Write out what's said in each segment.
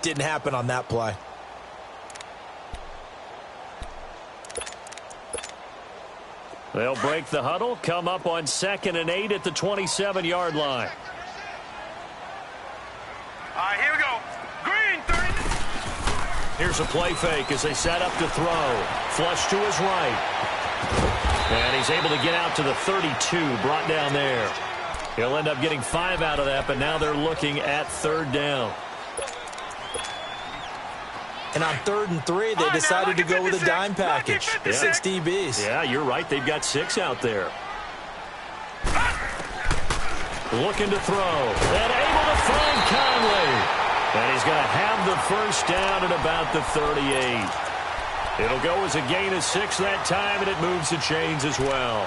Didn't happen on that play. They'll break the huddle, come up on 2nd and 8 at the 27-yard line. All right, here we go. Green, 30. Here's a play fake as they set up to throw. Flush to his right. And he's able to get out to the 32, brought down there. He'll end up getting 5 out of that, but now they're looking at 3rd down. And on 3rd and 3, they decided to go with a dime package. 6 DBs. Yeah, you're right. They've got 6 out there. Looking to throw. And able to find Conley. And he's going to have the first down at about the 38. It'll go as a gain of 6 that time, and it moves the chains as well.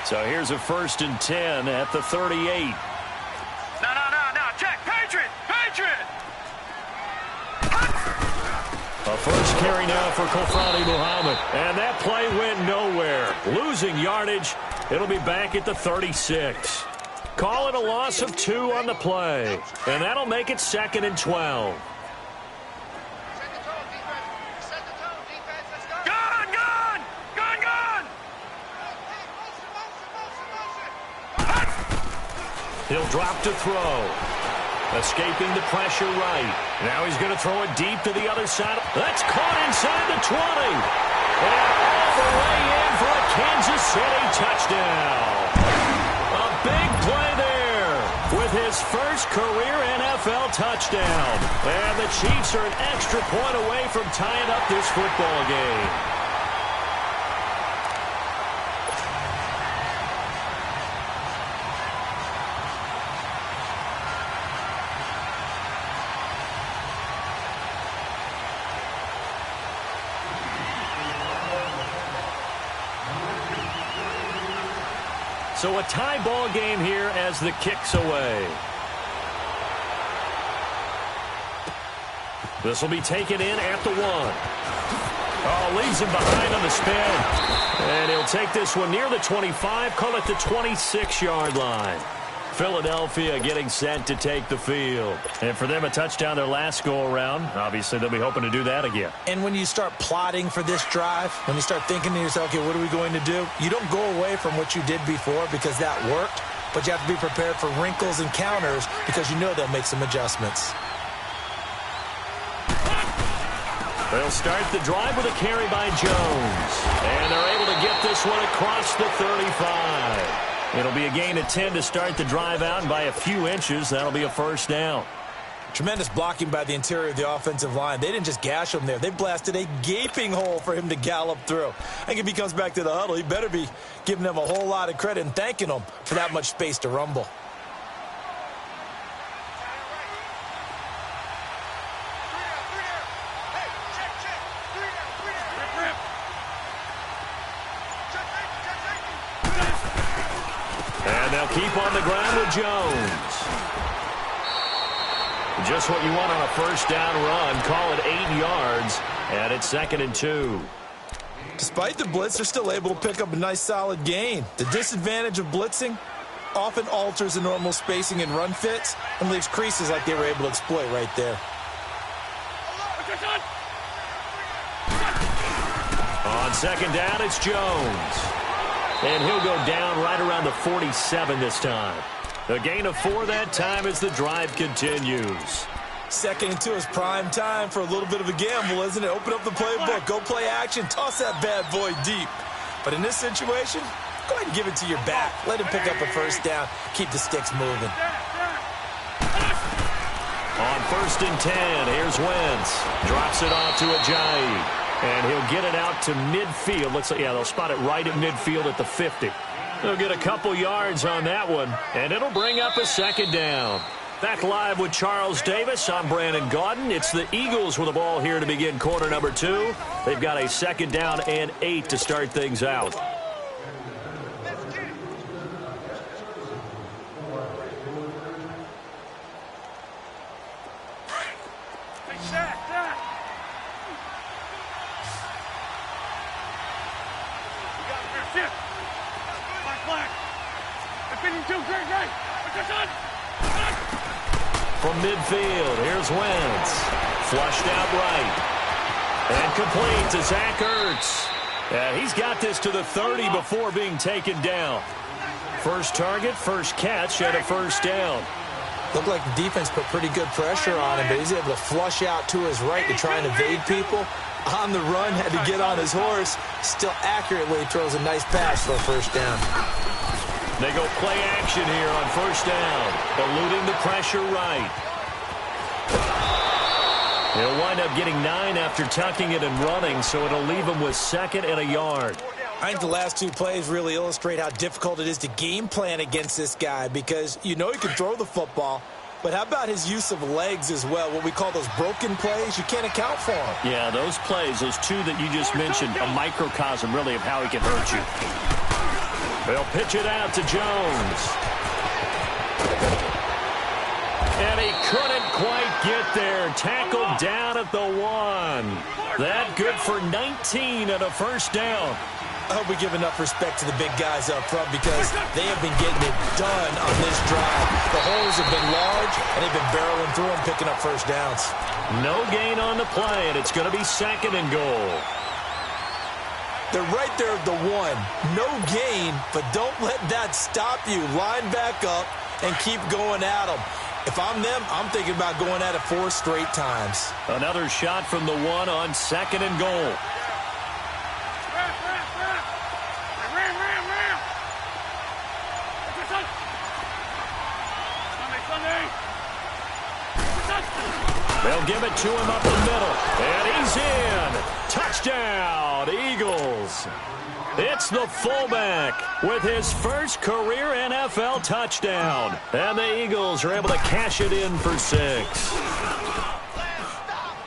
So here's a 1st and 10 at the 38. No. Check. Patriot. A first carry now for Kofrani Muhammad. And that play went nowhere. Losing yardage. It'll be back at the 36. Call it a loss of 2 on the play. And that'll make it 2nd and 12. Gone. He'll drop to throw. Escaping the pressure right. Now he's going to throw it deep to the other side. That's caught inside the 20. And all the way in for a Kansas City touchdown. A big play there with his first career NFL touchdown. And the Chiefs are an extra point away from tying up this football game. So a tie ball game here as the kick's away. This will be taken in at the 1. Oh, leaves him behind on the spin. And he'll take this one near the 25, call it the 26-yard line. Philadelphia getting set to take the field. And for them, a touchdown their last go-around. Obviously, they'll be hoping to do that again. And when you start plotting for this drive, when you start thinking to yourself, okay, what are we going to do? You don't go away from what you did before because that worked, but you have to be prepared for wrinkles and counters because you know they'll make some adjustments. They'll start the drive with a carry by Jones. And they're able to get this one across the 35. It'll be a gain of 10 to start the drive out, and by a few inches, that'll be a first down. Tremendous blocking by the interior of the offensive line. They didn't just gash him there. They blasted a gaping hole for him to gallop through. I think if he comes back to the huddle, he better be giving them a whole lot of credit and thanking them for that much space to rumble. And they'll keep on the ground with Jones. Just what you want on a first down run. Call it 8 yards. And it's 2nd and 2. Despite the blitz, they're still able to pick up a nice solid gain. The disadvantage of blitzing often alters the normal spacing and run fits and leaves creases like they were able to exploit right there. On 2nd down, it's Jones. And he'll go down right around the 47 this time. A gain of 4 that time as the drive continues. 2nd and 2 is prime time for a little bit of a gamble, isn't it? Open up the playbook, go play action, toss that bad boy deep. But in this situation, go ahead and give it to your back. Let him pick up a first down, keep the sticks moving. On 1st and 10, here's Wentz. Drops it off to Ajayi. And he'll get it out to midfield. Looks like, yeah, they'll spot it right at midfield at the 50. They'll get a couple yards on that one, and it'll bring up a 2nd down. Back live with Charles Davis. I'm Brandon Gaudin. It's the Eagles with the ball here to begin quarter number 2. They've got a 2nd down and 8 to start things out. Defending 2. From midfield, here's Wentz. Flushed out right. And complete to Zach Ertz. He's got this to the 30 before being taken down. First target, first catch, and a first down. Looked like the defense put pretty good pressure on him, but he's able to flush out to his right to try and evade people. On the run, had to get on his horse. Still accurately throws a nice pass for a first down. They go play action here on first down, eluding the pressure right. He'll wind up getting 9 after tucking it and running, so it'll leave him with 2nd and a yard. I think the last 2 plays really illustrate how difficult it is to game plan against this guy, because you know he can throw the football, but how about his use of legs as well? What we call those broken plays, you can't account for them. Yeah, those plays, those 2 that you just mentioned, a microcosm really of how he can hurt you. They'll pitch it out to Jones. And he couldn't quite get there. Tackled down at the 1. That good for 19 and a first down. I hope we give enough respect to the big guys up front, because they have been getting it done on this drive. The holes have been large, and they've been barreling through them, picking up first downs. No gain on the play, and it's going to be 2nd and goal. They're right there at the 1. No gain, but don't let that stop you. Line back up and keep going at them. If I'm them, I'm thinking about going at it 4 straight times. Another shot from the 1 on 2nd and goal. They'll give it to him up the middle. And he's in. Touchdown, Eagles. It's the fullback with his first career NFL touchdown. And the Eagles are able to cash it in for 6.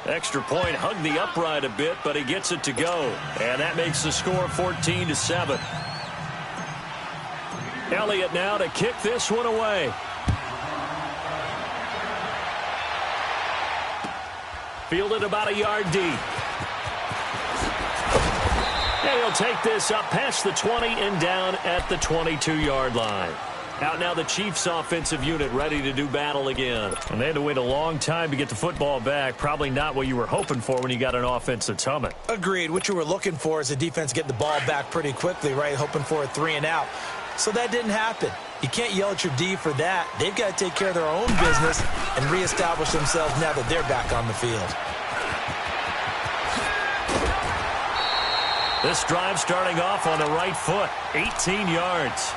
Extra point hugged the upright a bit, but he gets it to go. And that makes the score 14-7. Elliott now to kick this one away. Fielded about a yard deep. And he'll take this up past the 20 and down at the 22-yard line. Out now the Chiefs offensive unit ready to do battle again. And they had to wait a long time to get the football back. Probably not what you were hoping for when you got an offense that's humming. Agreed. What you were looking for is the defense getting the ball back pretty quickly, right? Hoping for a 3 and out. So that didn't happen. You can't yell at your D for that. They've got to take care of their own business and reestablish themselves now that they're back on the field. This drive starting off on the right foot, 18 yards.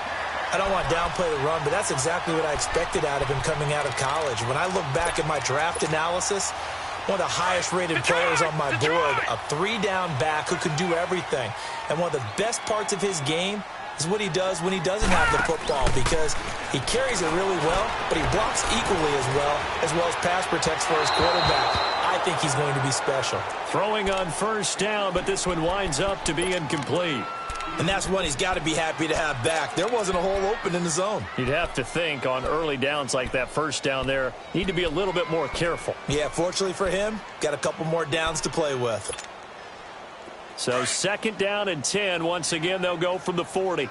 I don't want to downplay the run, but that's exactly what I expected out of him coming out of college. When I look back at my draft analysis, one of the highest-rated players on my board, a 3-down back who can do everything. And one of the best parts of his game is what he does when he doesn't have the football, because he carries it really well, but he blocks equally as well as pass protects for his quarterback. I think he's going to be special. Throwing on first down, but this one winds up to be incomplete. And that's one he's got to be happy to have back. There wasn't a hole open in the zone. You'd have to think on early downs like that first down there, need to be a little bit more careful. Yeah, fortunately for him, got a couple more downs to play with. So 2nd down and 10. Once again, they'll go from the 40.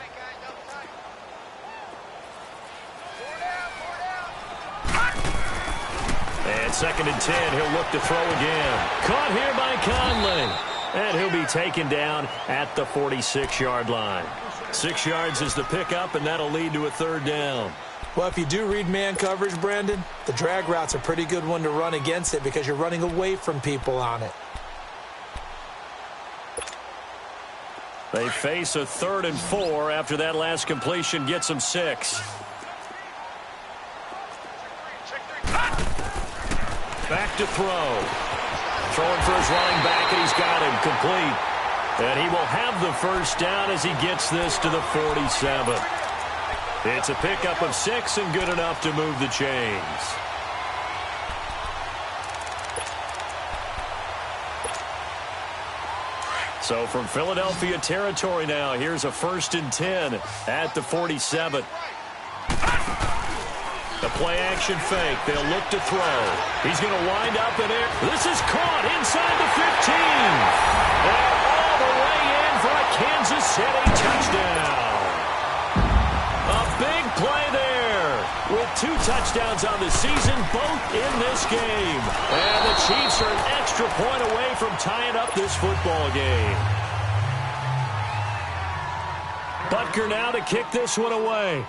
And 2nd and 10, he'll look to throw again. Caught here by Conley. And he'll be taken down at the 46-yard line. 6 yards is the pickup, and that'll lead to a 3rd down. Well, if you do read man coverage, Brandon, the drag route's a pretty good one to run against it because you're running away from people on it. They face a 3rd and 4 after that last completion gets them 6. Back to throw. Throwing for his running back, and he's got him complete. And he will have the first down as he gets this to the 47. It's a pickup of 6 and good enough to move the chains. So from Philadelphia territory now, here's a 1st and 10 at the 47. The play action fake. They'll look to throw. He's going to wind up in there. This is caught inside the 15. And all the way in for a Kansas City touchdown. A big play there with 2 touchdowns on the season, both in this game. And the Chiefs are an extra point away from tying up this football game. Butker now to kick this one away.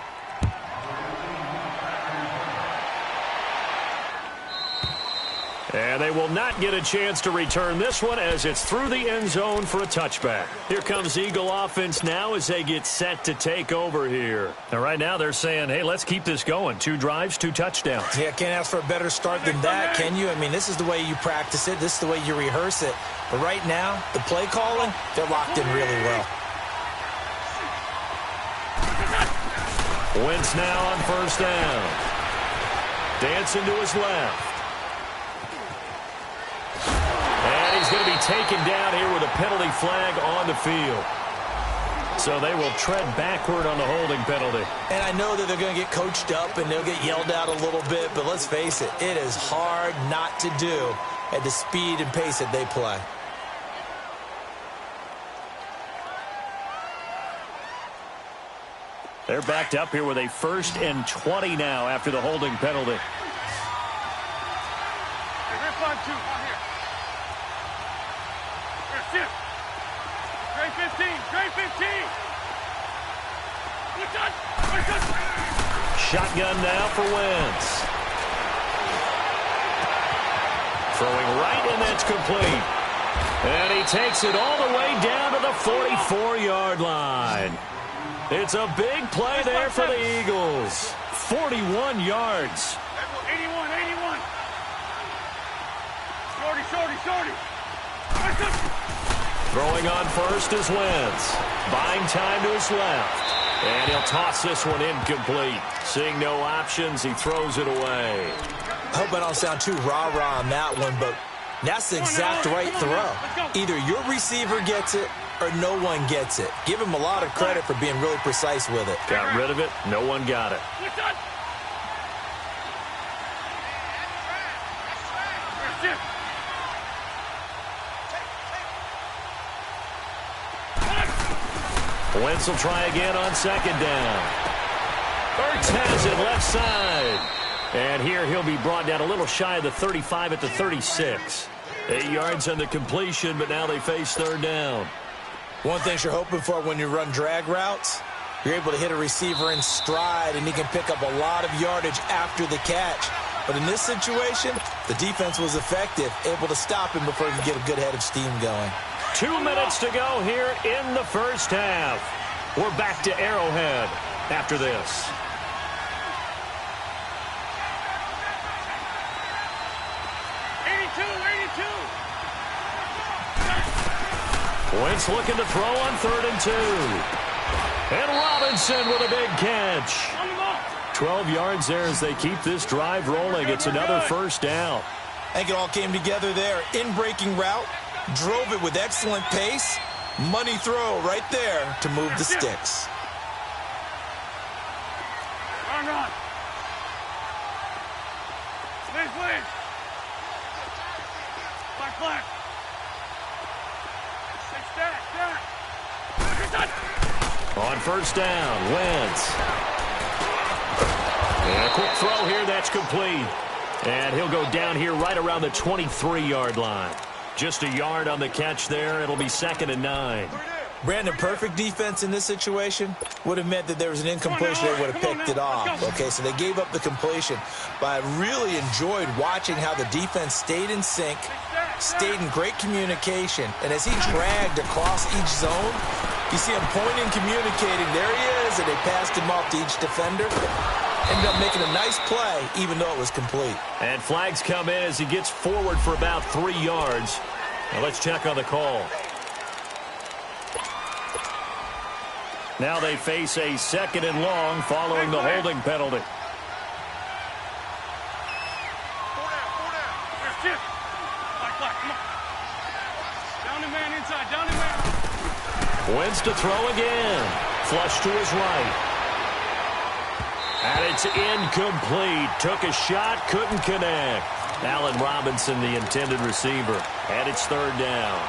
And they will not get a chance to return this one as it's through the end zone for a touchback. Here comes Eagle offense now as they get set to take over here. And right now they're saying, hey, let's keep this going. 2 drives, 2 touchdowns. Yeah, can't ask for a better start than that, can you? I mean, this is the way you practice it. This is the way you rehearse it. But right now, the play calling, they're locked in really well. Wentz now on first down. Dancing to his left. And he's going to be taken down here with a penalty flag on the field. So they will tread backward on the holding penalty. And I know that they're going to get coached up and they'll get yelled out a little bit, but let's face it, it is hard not to do at the speed and pace that they play. They're backed up here with a 1st and 20 now after the holding penalty. Hey, rip on 2. On here. Here, shift. Trey 15. Trey 15. Look on. Shotgun now for Wentz. Throwing right, and that's complete. And he takes it all the way down to the 44-yard line. It's a big play there for the Eagles. 41 yards. 81, 81. Shorty. Throwing on first is Wentz. Buying time to his left. And he'll toss this one incomplete. Seeing no options, he throws it away. I hope I don't sound too rah-rah on that one, but that's the exact right throw. Either your receiver gets it or no one gets it. Give him a lot of credit for being really precise with it. Got rid of it. No one got it. Wentz will try again on 2nd down. Ertz has it left side. And here he'll be brought down a little shy of the 35 at the 36. 8 yards on the completion, but now they face 3rd down. One thing you're hoping for when you run drag routes, you're able to hit a receiver in stride, and he can pick up a lot of yardage after the catch. But in this situation, the defense was effective, able to stop him before he could get a good head of steam going. 2 minutes to go here in the first half. We're back to Arrowhead after this. Wentz looking to throw on 3rd and 2. And Robinson with a big catch. 12 yards there as they keep this drive rolling. It's another first down. I think it all came together there. In-breaking route, drove it with excellent pace. Money throw right there to move the sticks. Run. Please. Black. On first down, Wentz. And a quick throw here, that's complete. And he'll go down here right around the 23-yard line. Just a yard on the catch there. It'll be 2nd and 9. Brandon, perfect defense in this situation would have meant that there was an incompletion. They would have picked it off. Okay, so they gave up the completion. But I really enjoyed watching how the defense stayed in sync, stayed in great communication. And as he dragged across each zone, you see him pointing, communicating. There he is, and they passed him off to each defender. Ended up making a nice play, even though it was complete. And flags come in as he gets forward for about 3 yards. Now let's check on the call. Now they face a 2nd and long following the holding penalty. Wentz to throw again. Flush to his right. And it's incomplete. Took a shot, couldn't connect. Allen Robinson, the intended receiver. And it's 3rd down.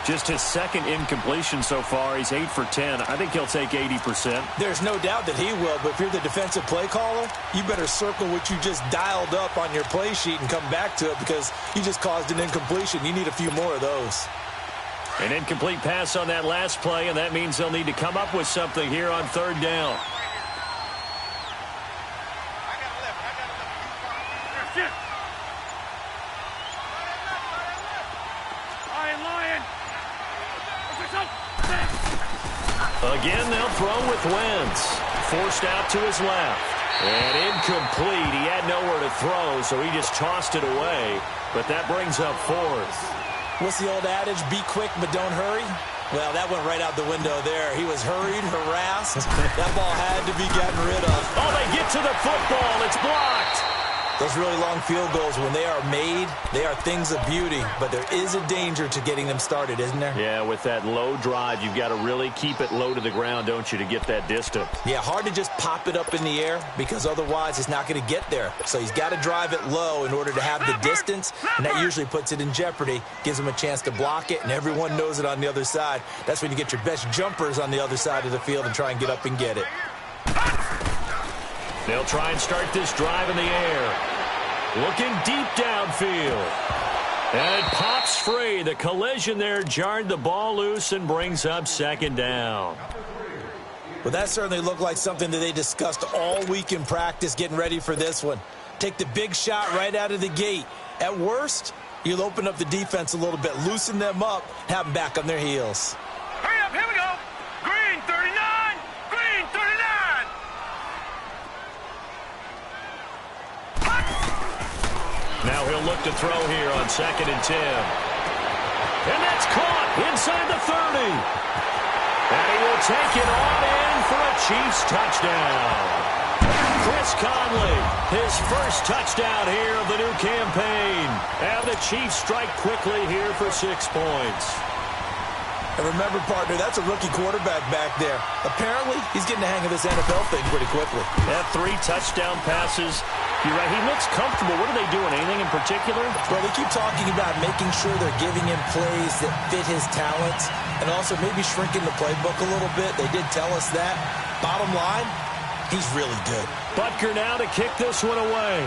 Just his second incompletion so far. He's 8 for 10. I think he'll take 80%. There's no doubt that he will, but if you're the defensive play caller, you better circle what you just dialed up on your play sheet and come back to it because you just caused an incompletion. You need a few more of those. An incomplete pass on that last play, and that means they'll need to come up with something here on third down. Again, they'll throw with Wentz. Forced out to his left. And incomplete. He had nowhere to throw, so he just tossed it away. But that brings up fourth. What's the old adage? Be quick, but don't hurry? Well, that went right out the window there. He was hurried, harassed. That ball had to be gotten rid of. Oh, they get to the football. It's blocked. Those really long field goals, when they are made, they are things of beauty. But there is a danger to getting them started, isn't there? Yeah, with that low drive, you've got to really keep it low to the ground, don't you, to get that distance. Yeah, hard to just pop it up in the air because otherwise it's not going to get there. So he's got to drive it low in order to have the distance, and that usually puts it in jeopardy, gives him a chance to block it, and everyone knows it on the other side. That's when you get your best jumpers on the other side of the field and try and get up and get it. They'll try and start this drive in the air. Looking deep downfield. And it pops free. The collision there jarred the ball loose and brings up second down. Well, that certainly looked like something that they discussed all week in practice getting ready for this one. Take the big shot right out of the gate. At worst, you'll open up the defense a little bit, loosen them up, have them back on their heels. Hurry up, here we go. Green 39, green 39. Now he'll look to throw here on 2nd and 10. And that's caught inside the 30. And he will take it on in for a Chiefs touchdown. Chris Conley, his first touchdown here of the new campaign. And the Chiefs strike quickly here for 6 points. And remember, partner, that's a rookie quarterback back there. Apparently, he's getting the hang of this NFL thing pretty quickly. Had 3 touchdown passes. You're right, he looks comfortable. What are they doing? Anything in particular? Well, they keep talking about making sure they're giving him plays that fit his talents and also maybe shrinking the playbook a little bit. They did tell us that. Bottom line, he's really good. Butker now to kick this one away.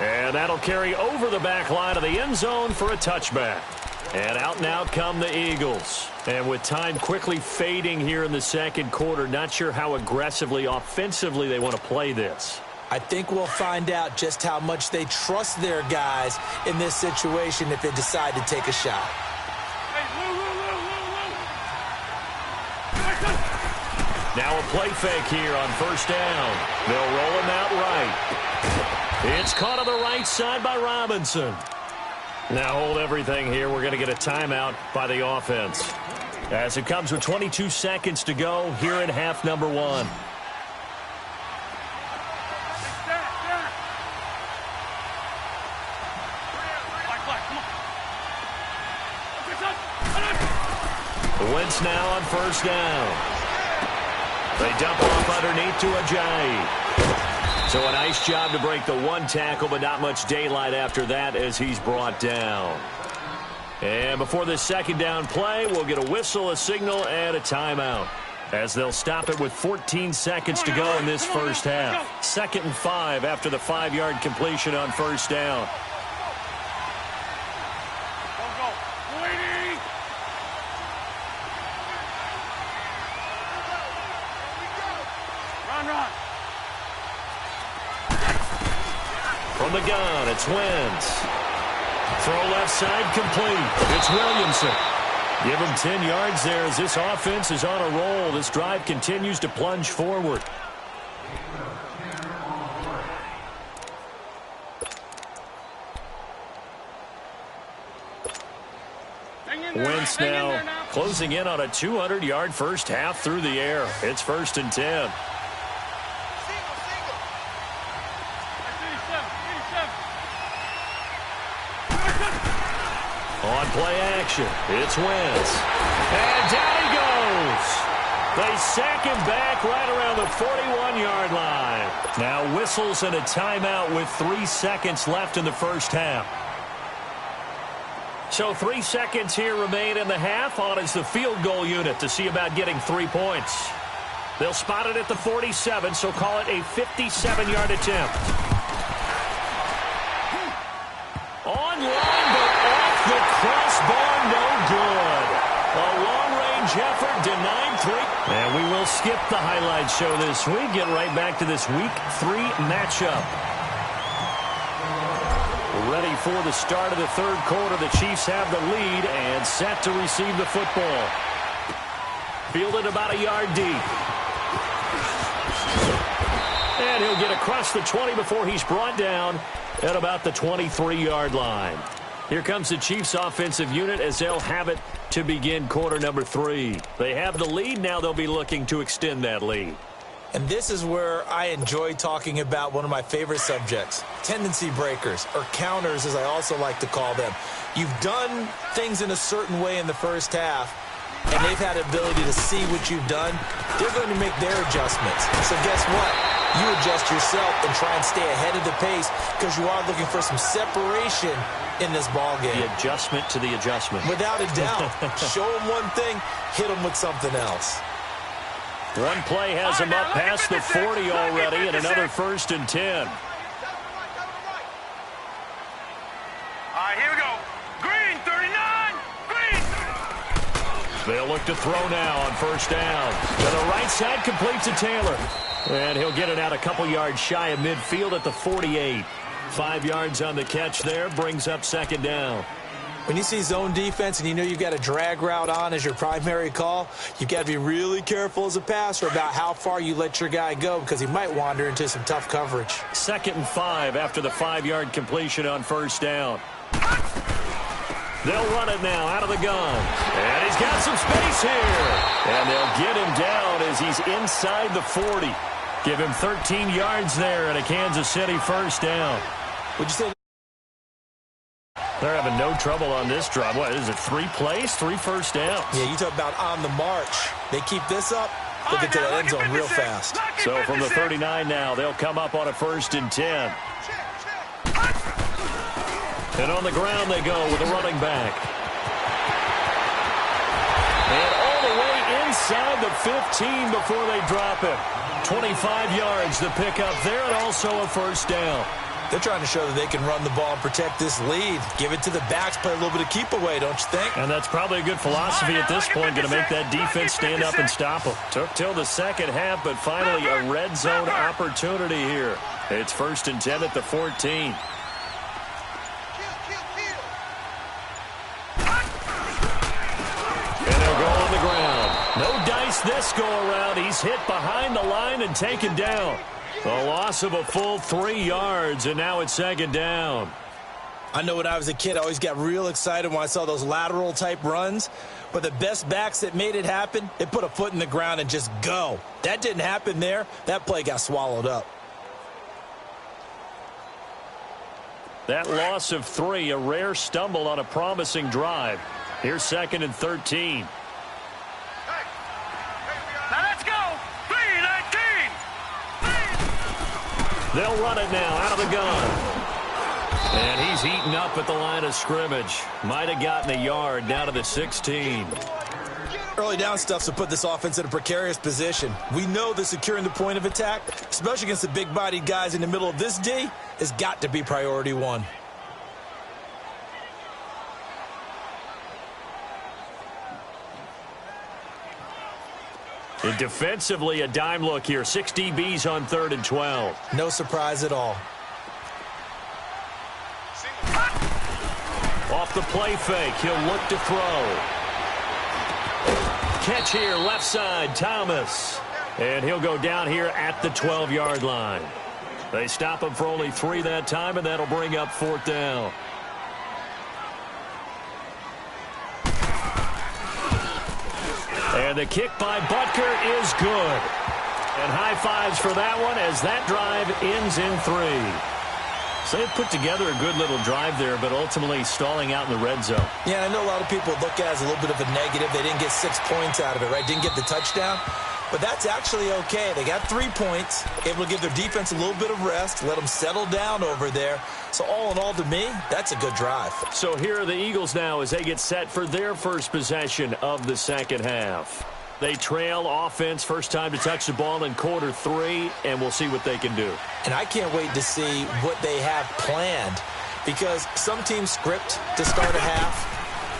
And that'll carry over the back line of the end zone for a touchback. And out and out come the Eagles. And with time quickly fading here in the second quarter, not sure how aggressively, offensively they want to play this. I think we'll find out just how much they trust their guys in this situation if they decide to take a shot. Hey, Now a play fake here on first down. They'll roll him out right. It's caught on the right side by Robinson. Now hold everything here. We're going to get a timeout by the offense. As it comes with 22 seconds to go here in half number 1. Wentz now on first down. They dump off underneath to Ajayi. So a nice job to break the 1 tackle, but not much daylight after that as he's brought down. And before this second down play, we'll get a whistle, a signal, and a timeout. As they'll stop it with 14 seconds to go in this first half. 2nd and 5 after the 5-yard completion on first down. From the gun, it's Wentz. Throw left side complete. It's Williamson. Give him 10 yards there as this offense is on a roll. This drive continues to plunge forward. Wentz now closing in on a 200-yard first half through the air. It's 1st and 10. On play action, it's Wentz. And down he goes. They sack him back right around the 41-yard line. Now whistles and a timeout with 3 seconds left in the first half. So 3 seconds here remain in the half. On is the field goal unit to see about getting 3 points. They'll spot it at the 47, so call it a 57-yard attempt. Online, but off the crossbar, no good. A long-range effort, denied 3. And we will skip the highlight show this week. Get right back to this Week 3 matchup. Ready for the start of the third quarter. The Chiefs have the lead and set to receive the football. Fielded about a yard deep. And he'll get across the 20 before he's brought down at about the 23-yard line. Here comes the Chiefs offensive unit as they'll have it to begin quarter number 3. They have the lead. Now they'll be looking to extend that lead. And this is where I enjoy talking about one of my favorite subjects, tendency breakers, or counters as I also like to call them. You've done things in a certain way in the first half, and they've had the ability to see what you've done. They're going to make their adjustments. So guess what? You adjust yourself and try and stay ahead of the pace because you are looking for some separation in this ballgame. The adjustment to the adjustment. Without a doubt. Show them one thing, hit them with something else. One play has him up past the 40 already, and another 1st and 10. All right, here we go. Green, 39. Green. They'll look to throw now on 1st down. To the right side, complete to Taylor. And he'll get it out a couple yards shy of midfield at the 48. 5 yards on the catch there, brings up 2nd down. When you see zone defense and you know you've got a drag route on as your primary call, you've got to be really careful as a passer about how far you let your guy go because he might wander into some tough coverage. 2nd and 5 after the 5-yard completion on 1st down. They'll run it now out of the gun. And he's got some space here. And they'll get him down as he's inside the 40. Give him 13 yards there and a Kansas City 1st down. Would you say they're having no trouble on this drive? What is it, 3 plays, 3 first downs? Yeah, you talk about on the march. They keep this up, they'll get to that end zone real fast. So from the 39 now, they'll come up on a 1st and 10. And on the ground they go with a running back. And all the way inside the 15 before they drop him. 25 yards the pickup there, and also a 1st down. They're trying to show that they can run the ball and protect this lead. Give it to the backs, play a little bit of keep away, don't you think? And that's probably a good philosophy at this point, going to make that defense stand up and stop them. Took till the 2nd half, but finally a red zone opportunity here. It's 1st and 10 at the 14. And they'll go on the ground. No dice this go around. He's hit behind the line and taken down. A loss of a full 3 yards, and now it's 2nd down. I know when I was a kid, I always got real excited when I saw those lateral-type runs. But the best backs that made it happen, they put a foot in the ground and just go. That didn't happen there. That play got swallowed up. That loss of 3, a rare stumble on a promising drive. Here's 2nd and 13. Now let's go. 3-19. They'll run it now out of the gun. And he's eaten up at the line of scrimmage. Might have gotten a yard down to the 16. Early down stuff to put this offense in a precarious position. We know that securing the point of attack, especially against the big-bodied guys in the middle of this D, has got to be priority 1. And defensively, a dime look here. 6 DBs on 3rd and 12. No surprise at all. Off the play fake, he'll look to throw. Catch here, left side, Thomas. And he'll go down here at the 12-yard line. They stop him for only 3 that time, and that'll bring up 4th down. And the kick by Butker is good. And high fives for that one as that drive ends in 3. So they put together a good little drive there, but ultimately stalling out in the red zone. Yeah, I know a lot of people look at it as a little bit of a negative. They didn't get 6 points out of it, right? Didn't get the touchdown. But that's actually okay. They got 3 points, able to give their defense a little bit of rest, let them settle down over there. So all in all, to me, that's a good drive. So here are the Eagles now as they get set for their first possession of the second half. They trail offense, first time to touch the ball in quarter 3, and we'll see what they can do. And I can't wait to see what they have planned, because some teams script to start a half.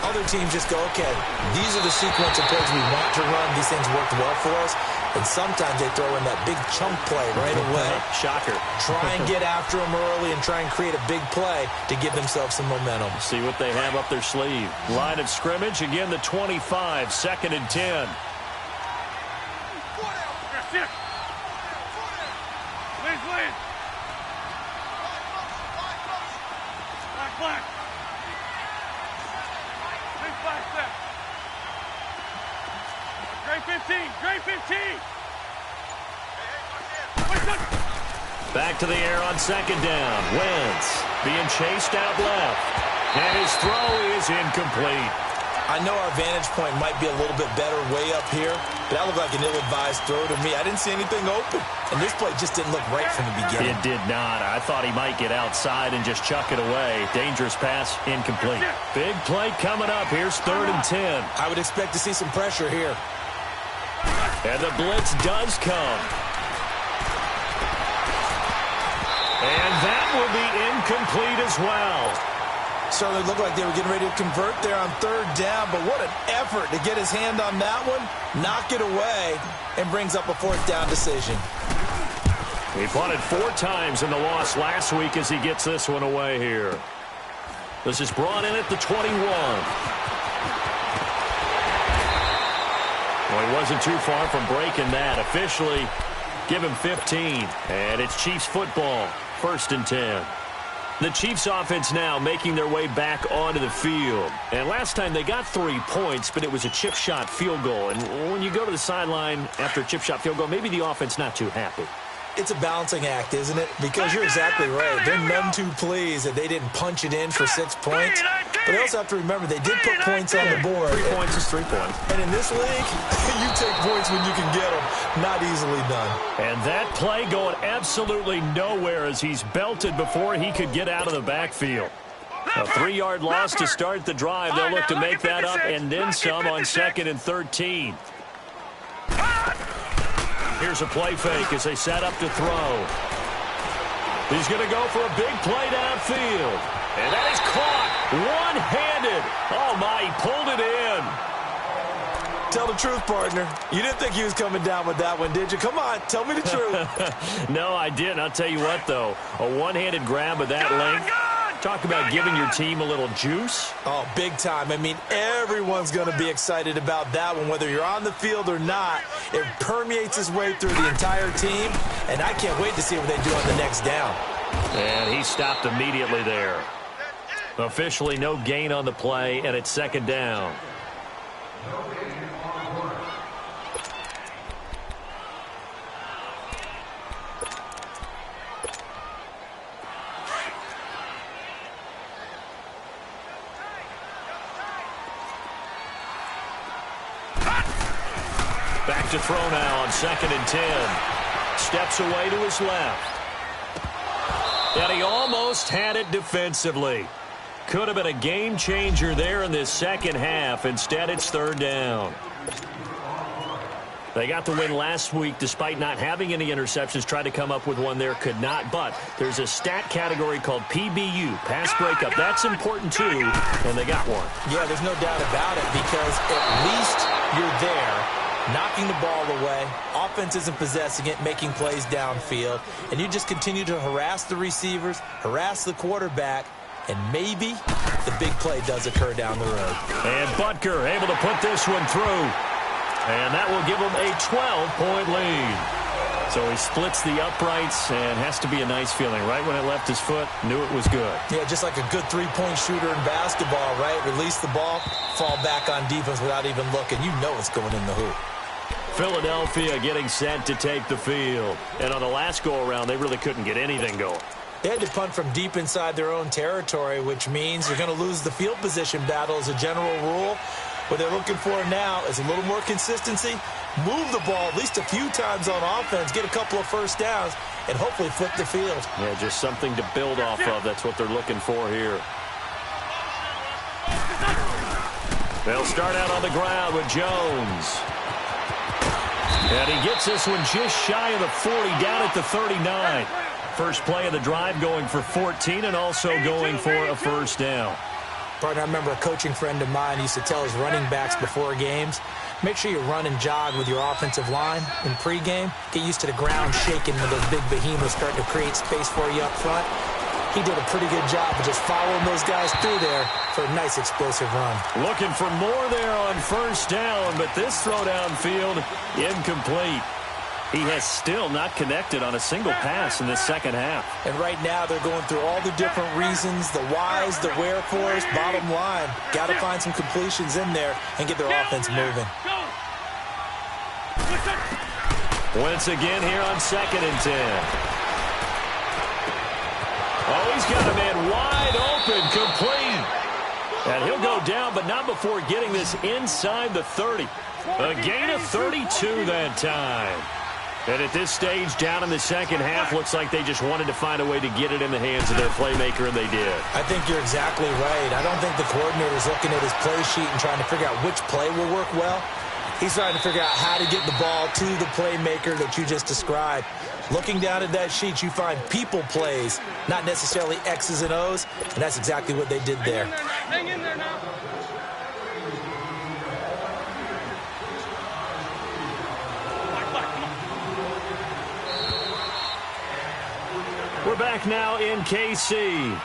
Other teams just go, okay, these are the sequence of plays we want to run. These things worked well for us. And sometimes they throw in that big chunk play right away. Shocker. Try and get after them early and try and create a big play to give themselves some momentum. See what they have up their sleeve. Line of scrimmage, again the 25, 2nd and 10. Black. Great 15. Great 15. Back to the air on 2nd down. Wentz being chased out left. And his throw is incomplete. I know our vantage point might be a little bit better way up here, but that looked like an ill-advised throw to me. I didn't see anything open, and this play just didn't look right from the beginning. It did not. I thought he might get outside and just chuck it away. Dangerous pass, incomplete. Big play coming up. Here's 3rd and 10. I would expect to see some pressure here. And the blitz does come. And that will be incomplete as well. Certainly looked like they were getting ready to convert there on 3rd down, but what an effort to get his hand on that one, knock it away, and brings up a 4th down decision. He punted 4 times in the loss last week as he gets this one away here. This is brought in at the 21. Well, he wasn't too far from breaking that. Officially, give him 15. And it's Chiefs football, 1st and 10. The Chiefs offense now making their way back onto the field. And last time they got 3 points, but it was a chip shot field goal. And when you go to the sideline after a chip shot field goal, maybe the offense not too happy. It's a balancing act, isn't it? Because you're exactly right. They're none too pleased that they didn't punch it in for 6 points. But they also have to remember they did put points on the board. 3 points is 3 points. And in this league, you take points when you can get them. Not easily done. And that play going absolutely nowhere as he's belted before he could get out of the backfield. A 3-yard loss to start the drive. They'll look to make that up and then some on 2nd and 13. Here's a play fake as they set up to throw. He's going to go for a big play downfield. And that is caught one-handed. Oh, my, he pulled it in. Tell the truth, partner. You didn't think he was coming down with that one, did you? Come on, tell me the truth. No, I didn't. I'll tell you what, though. A one-handed grab of that length. Talk about giving your team a little juice. Oh, big time. I mean, everyone's going to be excited about that one, whether you're on the field or not. It permeates its way through the entire team, and I can't wait to see what they do on the next down. And he stopped immediately there. Officially no gain on the play, and it's 2nd down. Back to throw now on 2nd and 10. Steps away to his left. And he almost had it defensively. Could have been a game changer there in this second half. Instead, it's 3rd down. They got the win last week despite not having any interceptions. Tried to come up with one there, could not. But there's a stat category called PBU, pass breakup. That's important too, and they got one. Yeah, there's no doubt about it, because at least you're there, knocking the ball away. Offense isn't possessing it, making plays downfield. And you just continue to harass the receivers, harass the quarterback, and maybe the big play does occur down the road. And Butker able to put this one through. And that will give him a 12-point lead. So he splits the uprights, and has to be a nice feeling. Right when it left his foot, knew it was good. Yeah, just like a good three-point shooter in basketball, right? Release the ball, fall back on defense without even looking. You know it's going in the hoop. Philadelphia getting set to take the field. And on the last go-around, they really couldn't get anything going. They had to punt from deep inside their own territory, which means you're going to lose the field position battle as a general rule. What they're looking for now is a little more consistency, move the ball at least a few times on offense, get a couple of first downs, and hopefully flip the field. Yeah, just something to build off of. That's what they're looking for here. They'll start out on the ground with Jones. And he gets this one just shy of the 40, down at the 39. First play of the drive going for 14 and also going for a first down. Partner, I remember a coaching friend of mine used to tell his running backs before games, make sure you run and jog with your offensive line in pregame. Get used to the ground shaking when those big behemoths start to create space for you up front. He did a pretty good job of just following those guys through there for a nice explosive run. Looking for more there on first down, but this throw downfield incomplete. He has still not connected on a single pass in this second half. And right now they're going through all the different reasons, the whys, the wherefores. Bottom line, got to find some completions in there and get their offense moving. Once again here on 2nd and 10. Oh, he's got a man wide open, complete. And he'll go down, but not before getting this inside the 30. A gain of 32 that time. And at this stage, down in the second half, looks like they just wanted to find a way to get it in the hands of their playmaker, and they did. I think you're exactly right. I don't think the coordinator's looking at his play sheet and trying to figure out which play will work well. He's trying to figure out how to get the ball to the playmaker that you just described. Looking down at that sheet, you find people plays, not necessarily X's and O's, and that's exactly what they did there. Hang in there now. We're back now in KC.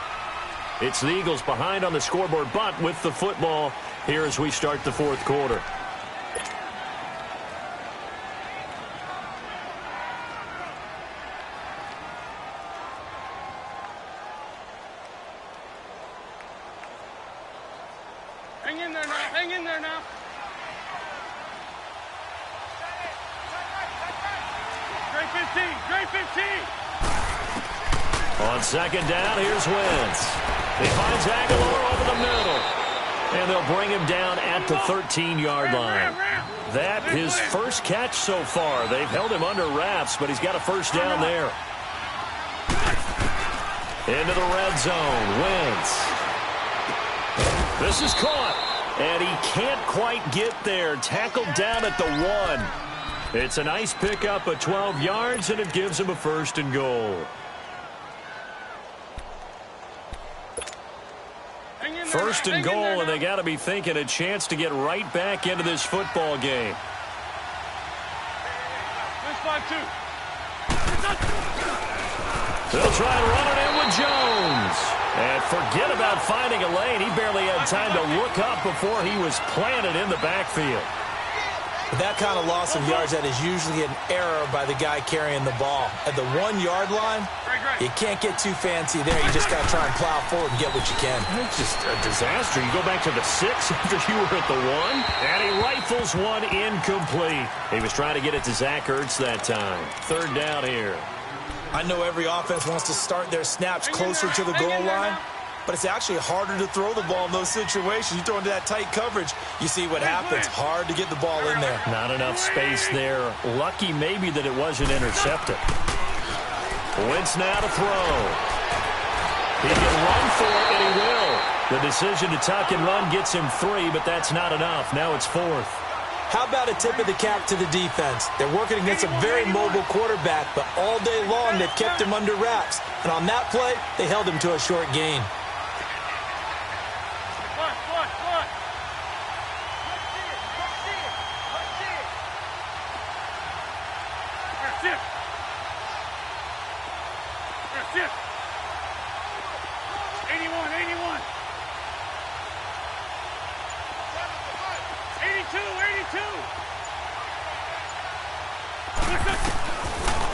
It's the Eagles behind on the scoreboard, but with the football here as we start the fourth quarter. Hang in there now. Hang in there now. Great 15. Great 15. On second down, here's Wentz. He finds Aguilar over the middle. And they'll bring him down at the 13-yard line. That his first catch so far. They've held him under wraps, but he's got a first down there. Into the red zone, Wentz. This is caught. And he can't quite get there. Tackled down at the 1. It's a nice pickup of 12 yards, and it gives him a first and goal. First and goal, and they got to be thinking a chance to get right back into this football game. They'll try and run it in with Jones. And forget about finding a lane. He barely had time to look up before he was planted in the backfield. With that kind of loss of yards, that is usually an error by the guy carrying the ball. At the 1-yard line, you can't get too fancy there. You just got to try and plow forward and get what you can. It's just a disaster. You go back to the 6 after you were at the 1, and he rifles one incomplete. He was trying to get it to Zach Ertz that time. Third down here. I know every offense wants to start their snaps closer to the goal line, but it's actually harder to throw the ball in those situations. You throw into that tight coverage, you see what happens. Hard to get the ball in there. Not enough space there. Lucky maybe that it wasn't intercepted. Wentz now to throw. He can run for it, and he will. The decision to tuck and run gets him 3, but that's not enough. Now it's 4th. How about a tip of the cap to the defense? They're working against a very mobile quarterback, but all day long they've kept him under wraps. And on that play, they held him to a short gain.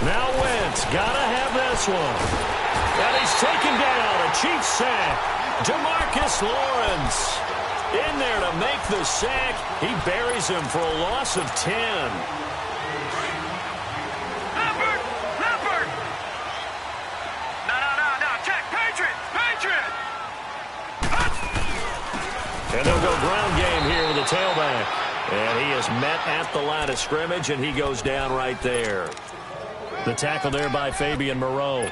Now Wentz, gotta have this one. And he's taken down, a Chiefs sack. DeMarcus Lawrence in there to make the sack. He buries him for a loss of 10. Leopard! No, at the line of scrimmage, and he goes down right there. The tackle there by Fabian Moreau.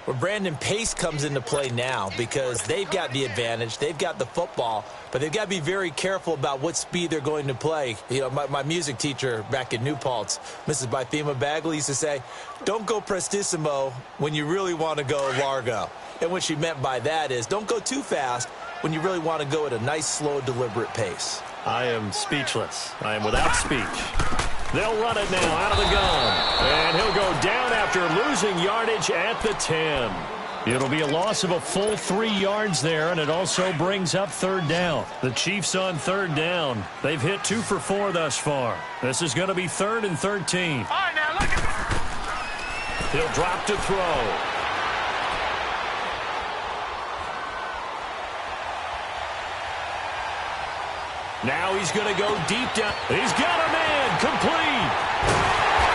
Well, Brandon, pace comes into play now because they've got the advantage. They've got the football, but they've got to be very careful about what speed they're going to play. You know, my music teacher back in New Paltz, Mrs. Bythema Bagley, used to say, don't go prestissimo when you really want to go largo. And what she meant by that is don't go too fast when you really want to go at a nice, slow, deliberate pace. I am speechless. I am without speech. They'll run it now out of the gun. And he'll go down after losing yardage at the 10. It'll be a loss of a full 3 yards there, and it also brings up third down. The Chiefs on third down. They've hit 2 for 4 thus far. This is going to be 3rd and 13. All right, now look at this. He'll drop to throw. Now he's going to go deep down. He's got a man complete.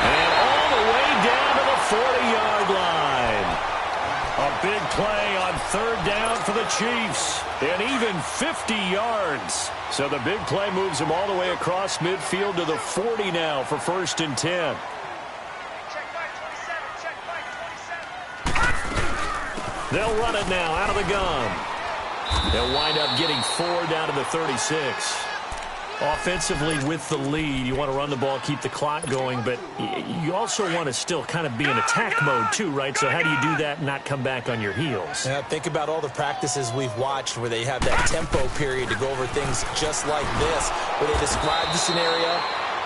And all the way down to the 40-yard line. A big play on third down for the Chiefs. And even 50 yards. So the big play moves him all the way across midfield to the 40 now for 1st and 10. Check back 27. They'll run it now out of the gun. They'll wind up getting 4 down to the 36. Offensively with the lead, you want to run the ball, keep the clock going, but you also want to still kind of be in attack mode too, right? So how do you do that and not come back on your heels? Yeah, think about all the practices we've watched where they have that tempo period to go over things just like this, where they describe the scenario,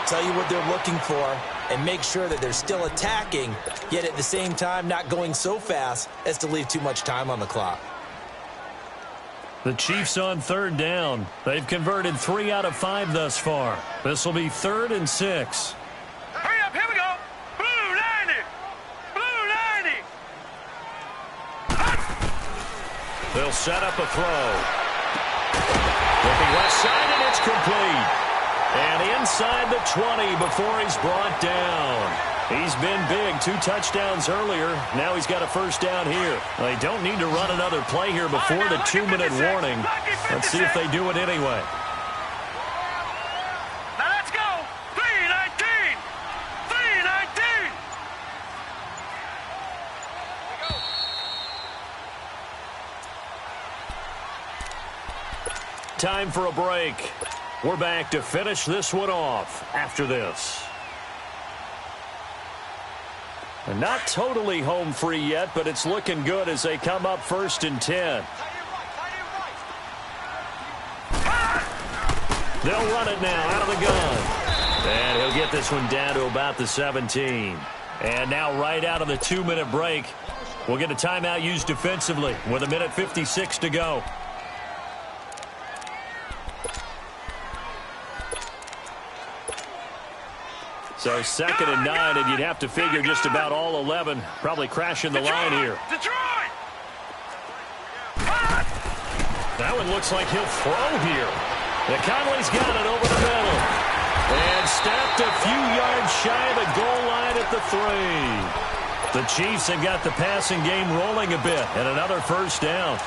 tell you what they're looking for, and make sure that they're still attacking, yet at the same time not going so fast as to leave too much time on the clock. The Chiefs on third down. They've converted 3 out of 5 thus far. This will be 3rd and 6. Hurry up, here we go. Blue 90. Blue 90. They'll set up a throw. Looking left side, and it's complete. And inside the 20 before he's brought down. He's been big. 2 touchdowns earlier. Now he's got a first down here. They don't need to run another play here before the 2-minute warning. Let's see if they do it anyway. Now let's go. 319. 319. Time for a break. We're back to finish this one off after this. And not totally home free yet, but it's looking good as they come up 1st and 10. They'll run it now out of the gun. And he'll get this one down to about the 17. And now right out of the 2-minute break, we'll get a timeout used defensively with 1:56 to go. So 2nd and 9, and you'd have to figure just about all 11 probably crashing the line here. Detroit! That one looks like he'll throw here. Conley's got it over the middle. And stepped a few yards shy of the goal line at the 3. The Chiefs have got the passing game rolling a bit, and another first down.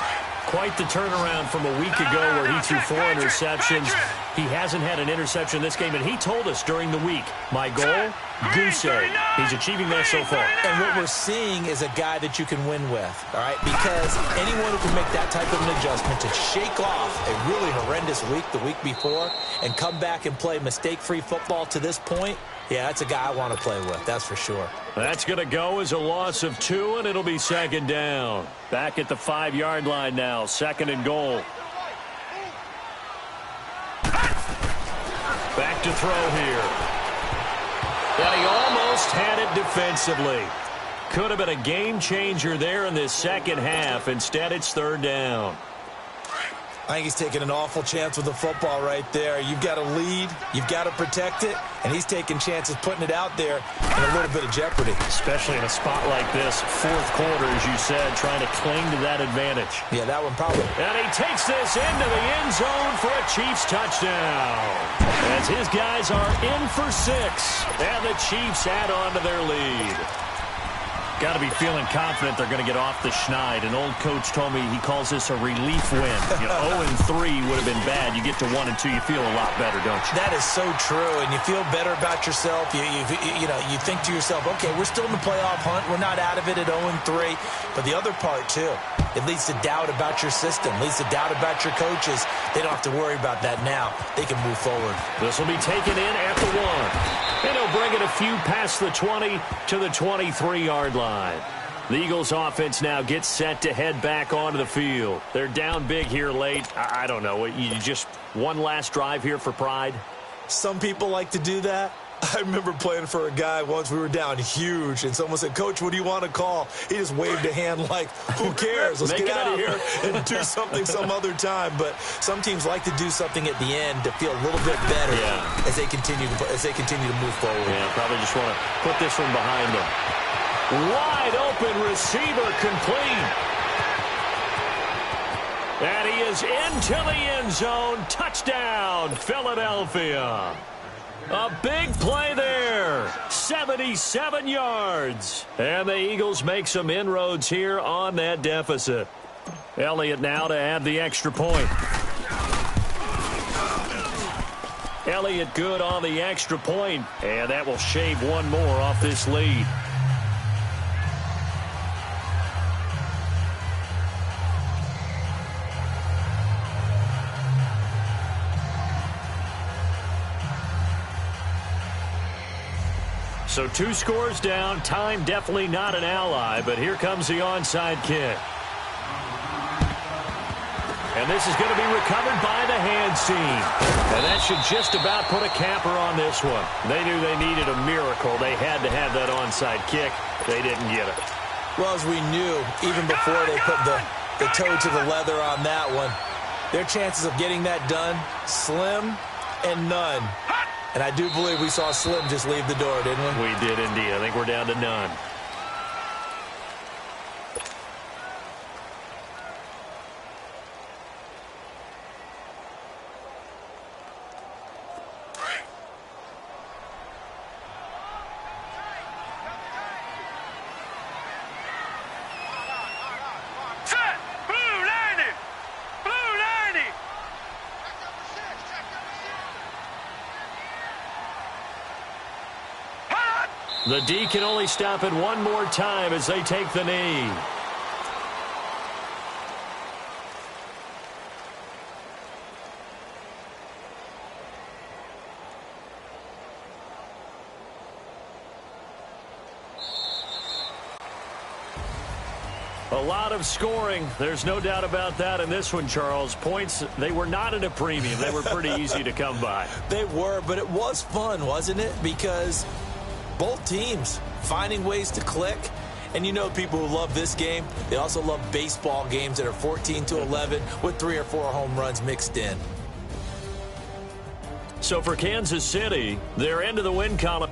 Quite the turnaround from a week ago where he threw 4 interceptions. He hasn't had an interception this game, and he told us during the week, my goal, goose egg. He's achieving that so far. And what we're seeing is a guy that you can win with, all right? Because anyone who can make that type of an adjustment to shake off a really horrendous week the week before and come back and play mistake-free football to this point, yeah, that's a guy I want to play with, that's for sure. That's going to go as a loss of 2, and it'll be 2nd down. Back at the 5-yard line now, 2nd and goal. Back to throw here. And he almost had it defensively. Could have been a game changer there in this second half. Instead, it's 3rd down. I think he's taking an awful chance with the football right there. You've got to lead, you've got to protect it, and he's taking chances putting it out there in a little bit of jeopardy. Especially in a spot like this, 4th quarter, as you said, trying to cling to that advantage. Yeah, that one probably. And he takes this into the end zone for a Chiefs touchdown. As his guys are in for 6, and the Chiefs add on to their lead. Got to be feeling confident they're going to get off the schneid. An old coach told me he calls this a relief win. 0-3 would have been bad. You get to 1-2, you feel a lot better, don't you? That is so true, and you feel better about yourself. You think to yourself, okay, we're still in the playoff hunt. We're not out of it at 0-3. But the other part, too, it leads to doubt about your system, leads to doubt about your coaches. They don't have to worry about that now. They can move forward. This will be taken in at the 1. And he'll bring it a few past the 20 to the 23-yard line. The Eagles offense now gets set to head back onto the field. They're down big here late. I don't know. You just one last drive here for pride? Some people like to do that. I remember playing for a guy once. We were down huge, and someone said, Coach, what do you want to call? He just waved a hand like, who cares? Let's get out of here and do something some other time. But some teams like to do something at the end to feel a little bit better as they continue to move forward. Yeah, probably just want to put this one behind them. Wide open receiver complete. And he is into the end zone. Touchdown, Philadelphia. A big play there. 77 yards. And the Eagles make some inroads here on that deficit. Elliott now to add the extra point. Elliott good on the extra point, and that will shave one more off this lead. So 2 scores down. Time definitely not an ally, but here comes the onside kick. And this is going to be recovered by the hands team. And that should just about put a capper on this one. They knew they needed a miracle. They had to have that onside kick. They didn't get it. Well, as we knew, even before they put the toe to the leather on that one, their chances of getting that done, slim and none. And I do believe we saw Slim just leave the door, didn't we? We did indeed. I think we're down to none. The D can only stop it one more time as they take the knee. A lot of scoring. There's no doubt about that in this one, Charles. Points, they were not at a premium. They were pretty easy to come by. They were, but it was fun, wasn't it? Because both teams finding ways to click. And you know people who love this game, they also love baseball games that are 14-11 with 3 or 4 home runs mixed in. So for Kansas City, they're into the win column.